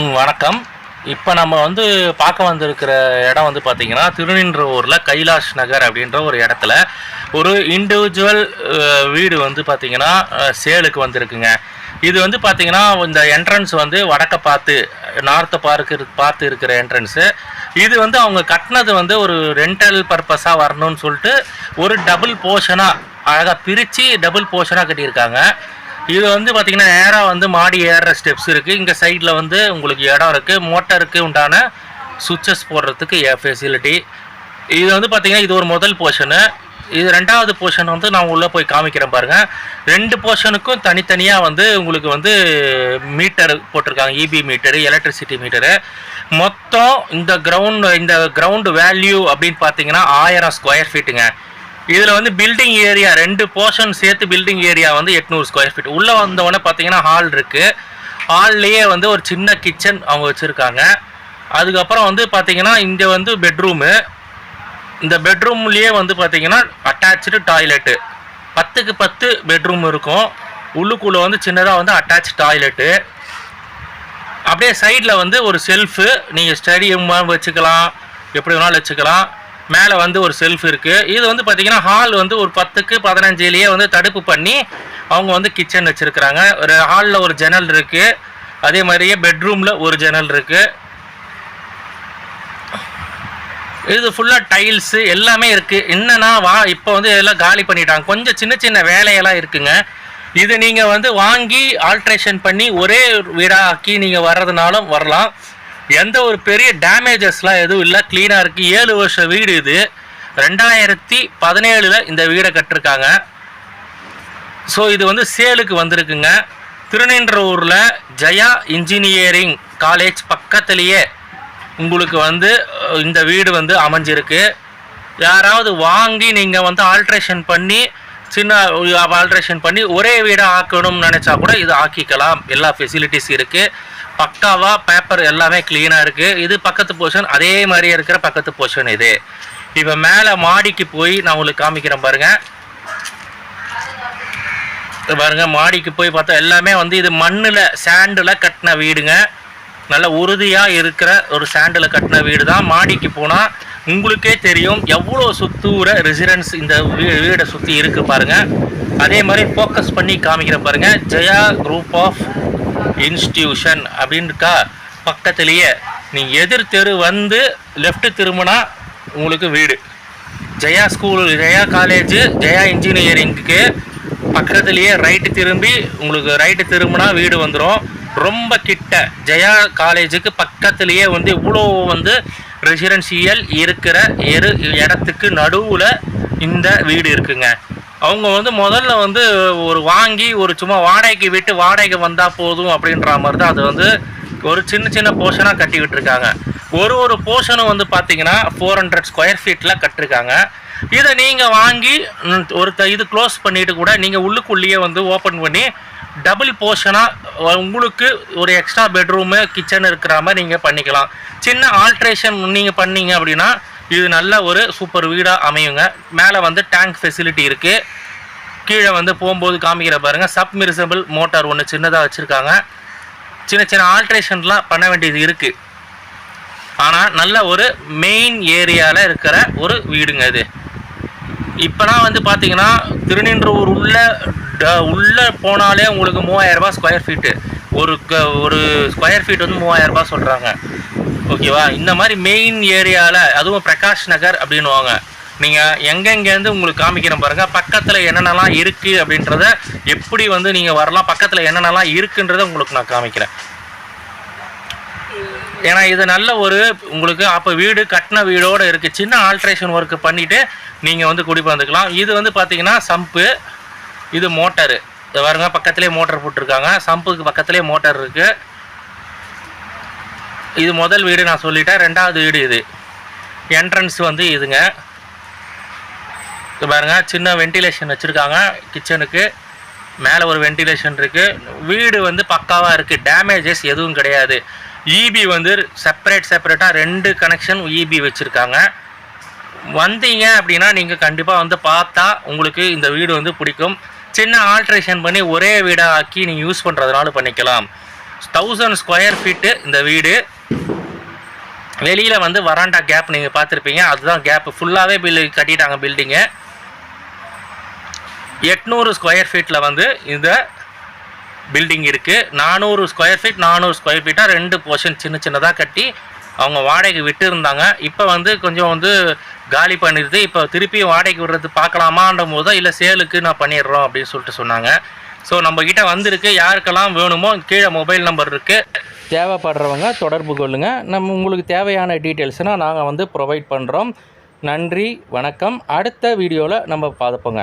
வணக்கம். இப்போ நம்ம பார்க்க வந்திருக்கிற இடம் பார்த்தீங்கன்னா, திருநின்றவூரில் கைலாஷ் நகர் அப்படின்ற ஒரு இடத்துல ஒரு இண்டிவிஜுவல் வீடு பார்த்தீங்கன்னா, சேலுக்கு வந்திருக்குங்க. இது பார்த்தீங்கன்னா, இந்த என்ட்ரன்ஸ் வடக்க பார்த்து நார்த்தை பார்த்து இருக்கிற என்ட்ரன்ஸு. இது அவங்க கட்டினது ஒரு ரெண்டல் பர்பஸாக வரணும்னு சொல்லிட்டு ஒரு டபுள் போர்ஷனாக அழகாக பிரித்து டபுள் போர்ஷனாக கட்டியிருக்காங்க. இது பார்த்தீங்கன்னா, நேராக மாடி ஏறுற ஸ்டெப்ஸ் இருக்குது. இங்கே சைடில் உங்களுக்கு இடம் இருக்குது. மோட்டருக்கு உண்டான சுவிட்சஸ் போடுறதுக்கு ஃபெசிலிட்டி. இது பார்த்தீங்கன்னா, இது ஒரு முதல் போர்ஷனு. இது ரெண்டாவது போர்ஷன் நான் உள்ளே போய் காமிக்கிறேன் பாருங்கள். ரெண்டு போர்ஷனுக்கும் தனித்தனியாக உங்களுக்கு மீட்டர் போட்டிருக்காங்க. EB metre, electricity metre. மொத்தம் இந்த கிரவுண்டு வேல்யூ அப்படின்னு பார்த்தீங்கன்னா 1000 ஸ்கொயர் ஃபீட்டுங்க. இதில் பில்டிங் ஏரியா ரெண்டு போர்ஷன் சேர்த்து பில்டிங் ஏரியா 800 ஸ்கொயர் ஃபீட். உள்ளே வந்தவொடனே பார்த்தீங்கன்னா ஹால் இருக்குது. ஹால்லையே ஒரு சின்ன கிச்சன் அவங்க வச்சுருக்காங்க. அதுக்கப்புறம் பார்த்தீங்கன்னா இங்கே பெட்ரூமு. இந்த பெட்ரூம்லேயே பார்த்தீங்கன்னா அட்டாச்சு டாய்லெட்டு. 10க்கு 10 பெட்ரூம் இருக்கும். உள்ளுக்குள்ளே சின்னதாக அட்டாச் டாய்லெட்டு. அப்படியே சைடில் ஒரு செல்ஃபு. நீங்கள் ஸ்டடி ரூமாக வச்சுக்கலாம், எப்படி வேணாலும் வச்சுக்கலாம். மேலே ஒரு செல்ஃப் இருக்குது. இது பார்த்தீங்கன்னா ஹால் ஒரு 10க்கு 15லேயே தடுப்பு பண்ணி அவங்க கிச்சன் வச்சுருக்குறாங்க. ஒரு ஹாலில் ஒரு ஜன்னல் இருக்குது. அதே மாதிரியே பெட்ரூமில் ஒரு ஜன்னல் இருக்குது. இது ஃபுல்லாக டைல்ஸு எல்லாமே இருக்குது. என்னன்னா இப்போ எல்லாம் காலி பண்ணிட்டாங்க. கொஞ்சம் சின்ன சின்ன வேலையெல்லாம் இருக்குங்க. இது நீங்கள் வாங்கி ஆல்ட்ரேஷன் பண்ணி ஒரே வீடாக்கி நீங்கள் வர்றதுனாலும் வரலாம். எந்த ஒரு பெரிய டேமேஜஸ்லாம் எதுவும் இல்லை. க்ளீனாக இருக்குது. 7 வருஷ வீடு இது. 2017 இந்த வீடை கட்டிருக்காங்க. ஸோ இது சேலுக்கு வந்திருக்குங்க. திருநின்றவூரில் ஜெயா இன்ஜினியரிங் காலேஜ் பக்கத்துலேயே உங்களுக்கு இந்த வீடு அமைஞ்சிருக்கு. யாராவது வாங்கி நீங்கள் ஆல்ட்ரேஷன் பண்ணி சின்ன ஆல்ட்ரேஷன் பண்ணி ஒரே வீடாக ஆக்கணும்னு நினச்சா கூட இது ஆக்கிக்கலாம். எல்லா ஃபெசிலிட்டிஸ் இருக்குது. பக்காவாக பேப்பர் எல்லாமே க்ளீனாக இருக்குது. இது பக்கத்து போர்ஷன். அதே மாதிரியே இருக்கிற பக்கத்து போர்ஷன் இது. இப்போ மேலே மாடிக்கு போய் நான் உங்களுக்கு காமிக்கிறேன் பாருங்கள். பாருங்கள், மாடிக்கு போய் பார்த்தா எல்லாமே இது மண்ணில் சாண்டில் கட்டின வீடுங்க. நல்ல உறுதியாக இருக்கிற ஒரு சாண்டில் கட்டின வீடு தான். மாடிக்கு போனால் உங்களுக்கே தெரியும் எவ்வளோ சுத்தூர ரெசிடென்ஸ் இந்த வீடை சுற்றி இருக்குது பாருங்கள். அதே மாதிரி ஃபோக்கஸ் பண்ணி காமிக்கிறேன் பாருங்கள். ஜெயா குரூப் ஆஃப் இன்ஸ்டியூஷன் அப்படின்னுக்கா பக்கத்துலேயே நீங்கள் எதிர் தெரு லெஃப்ட் திரும்பினா உங்களுக்கு வீடு. ஜெயா ஸ்கூல், ஜெயா காலேஜு, ஜெயா இன்ஜினியரிங்க்கு பக்கத்துலேயே ரைட்டு திரும்பி உங்களுக்கு ரைட்டு திரும்பினா வீடு வந்துடும். ரொம்ப கிட்ட ஜெயா காலேஜுக்கு பக்கத்துலேயே இவ்வளோ ரெசிடென்சியல் இருக்கிற இடத்துக்கு நடுவில் இந்த வீடு இருக்குங்க. அவங்க முதல்ல ஒரு வாங்கி ஒரு சும்மா வாடகைக்கு விட்டு வாடகைக்கு வந்தால் போதும் அப்படின்ற மாதிரி தான் அது ஒரு சின்ன சின்ன போர்ஷனாக கட்டிக்கிட்டு இருக்காங்க. ஒரு போர்ஷனும் பார்த்தீங்கன்னா 400 ஸ்கொயர் ஃபீட்டில் கட்டிருக்காங்க. இதை நீங்கள் வாங்கி இது க்ளோஸ் பண்ணிவிட்டு கூட நீங்கள் உள்ளுக்குள்ளேயே ஓப்பன் பண்ணி டபுள் போர்ஷனாக உங்களுக்கு ஒரு எக்ஸ்ட்ரா பெட்ரூமு கிச்சன் இருக்கிற மாதிரி நீங்கள் பண்ணிக்கலாம். சின்ன ஆல்ட்ரேஷன் நீங்கள் பண்ணீங்க அப்படின்னா இது நல்ல ஒரு சூப்பர் வீடாக அமையுங்க. மேலே டேங்க் ஃபெசிலிட்டி இருக்குது. கீழே போகும்போது காமிக்கிற பாருங்கள். சப்மிர்சபிள் மோட்டார் ஒன்று சின்னதாக வச்சுருக்காங்க. சின்ன சின்ன ஆல்ட்ரேஷன்லாம் பண்ண வேண்டியது இருக்குது. ஆனால் நல்ல ஒரு மெயின் ஏரியாவில் இருக்கிற ஒரு வீடுங்க இது. இப்போனா பார்த்தீங்கன்னா திருநின்றவூர் உள்ளே போனாலே உங்களுக்கு 3000 ரூபாய் ஸ்கொயர் ஃபீட்டு. ஒரு ஸ்கொயர் ஃபீட் 3000 ரூபாய் சொல்கிறாங்க. ஓகேவா? இந்த மாதிரி மெயின் ஏரியாவில், அதுவும் பிரகாஷ் நகர் அப்படின்வாங்க. நீங்கள் எங்கெங்கேருந்து உங்களுக்கு காமிக்கிறேன் பாருங்கள். பக்கத்தில் என்னென்னலாம் இருக்குது அப்படின்றத எப்படி நீங்கள் வரலாம், பக்கத்தில் என்னென்னலாம் இருக்குன்றத உங்களுக்கு நான் காமிக்கிறேன். ஏன்னா இது நல்ல ஒரு உங்களுக்கு அப்போ வீடு கட்டின வீடோடு இருக்குது. சின்ன ஆல்ட்ரேஷன் ஒர்க்கு பண்ணிவிட்டு நீங்கள் குடி வந்துக்கலாம். இது பார்த்தீங்கன்னா சம்பு, இது மோட்டரு. இது பாருங்க, பக்கத்துலேயே மோட்டர் போட்டிருக்காங்க. சம்புக்கு பக்கத்துலேயே மோட்டர் இருக்குது. இது முதல் வீடு நான் சொல்லிட்டேன். ரெண்டாவது வீடு இது. என்ட்ரன்ஸ் இதுங்க. இது பாருங்க, சின்ன வென்டிலேஷன் வச்சுருக்காங்க கிச்சனுக்கு. மேலே ஒரு வென்டிலேஷன் இருக்குது. வீடு பக்காவாக இருக்குது. டேமேஜஸ் எதுவும் கிடையாது. இபி செப்பரேட்டாக 2 கனெக்ஷன் இபி வச்சுருக்காங்க. வந்தீங்க அப்படின்னா நீங்கள் கண்டிப்பாக பார்த்தா உங்களுக்கு இந்த வீடு பிடிக்கும். சின்ன ஆல்ட்ரேஷன் பண்ணி ஒரே வீடாக ஆக்கி நீங்கள் யூஸ் பண்ணுறதுனால பண்ணிக்கலாம். 1000 ஸ்கொயர் ஃபீட்டு இந்த வீடு. வெளியில் வந்து வராண்டா கேப் நீங்கள் பார்த்துருப்பீங்க, அதுதான் கேப். ஃபுல்லாகவே கட்டிட்டாங்க பில்டிங்கு. 800 ஸ்கொயர் ஃபீட்டில் வந்து இந்த பில்டிங் இருக்குது. 400 ஸ்கொயர் ஃபீட் 400 ஸ்கொயர் ஃபீட்டாக 2 போர்ஷன் சின்ன சின்னதாக கட்டி அவங்க வாடகைக்கு விட்டு இருந்தாங்க. இப்போ வந்து கொஞ்சம் வந்து காலி பண்ணிடுது. இப்போ திருப்பி வாடகைக்கு விடுறது பார்க்கலாமான்ற போது தான் இல்லை சேலுக்கு நான் பண்ணிடுறோம் அப்படின்னு சொல்லிட்டு சொன்னாங்க. ஸோ நம்மக்கிட்ட வந்திருக்கு. யாருக்கெல்லாம் வேணுமோ கீழே மொபைல் நம்பர் இருக்குது, தேவைப்படுறவங்க தொடர்பு கொள்ளுங்கள். உங்களுக்கு தேவையான டீட்டெயில்ஸ்னால் நாங்கள் வந்து ப்ரொவைட் பண்ணுறோம். நன்றி, வணக்கம். அடுத்த வீடியோவில் நம்ம பார்ப்போங்க.